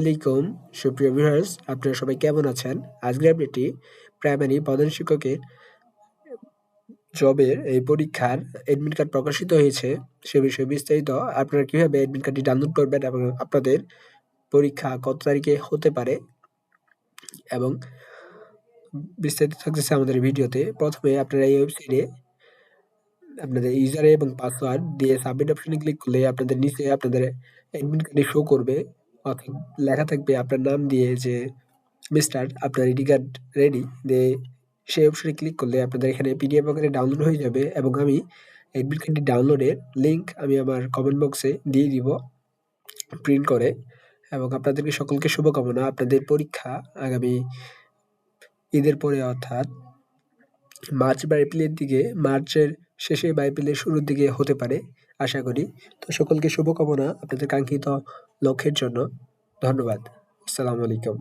আলাইকুম সুপ্রিয় ভিউয়ার্স, আপনারা সবাই কেমন আছেন? আজকের আপডেটটি প্রাইমারি প্রধান শিক্ষকের জবের এই পরীক্ষার অ্যাডমিট কার্ড প্রকাশিত হয়েছে সে বিষয়ে বিস্তারিত। আপনারা কিভাবে অ্যাডমিট কার্ডটি ডাউনলোড করবেন এবং আপনাদের পরীক্ষা কত তারিখে হতে পারে এবং বিস্তারিত থাকতেছে আমাদের ভিডিওতে। প্রথমে আপনারা এই ওয়েবসাইটে আপনাদের ইউজার এবং পাসওয়ার্ড দিয়ে সাবমিট অপশনে ক্লিক করলে আপনাদের নিচে আপনাদের অ্যাডমিট কার্ডে শো করবে, অর্থাৎ লেখা থাকবে আপনার নাম দিয়ে যে মিস্টার আপনার আইডি কার্ড রেডি দিয়ে সেই অপশনে ক্লিক করলে আপনাদের এখানে পিডিএফ আকারে ডাউনলোড হয়ে যাবে এবং আমি অ্যাডমিট কার্ডটি ডাউনলোডের লিঙ্ক আমি আমার কমেন্ট বক্সে দিয়ে দিব প্রিন্ট করে। এবং আপনাদেরকে সকলকে শুভকামনা। আপনাদের পরীক্ষা আগামী ঈদের পরে অর্থাৎ মার্চ বা এপ্রিলের দিকে, মার্চের শেষে বা এপ্রিলের শুরুর দিকে হতে পারে আশা করি। তো সকলকে শুভকামনা আপনাদের কাঙ্ক্ষিত লক্ষ্যের জন্য। ধন্যবাদ। আসসালামু আলাইকুম।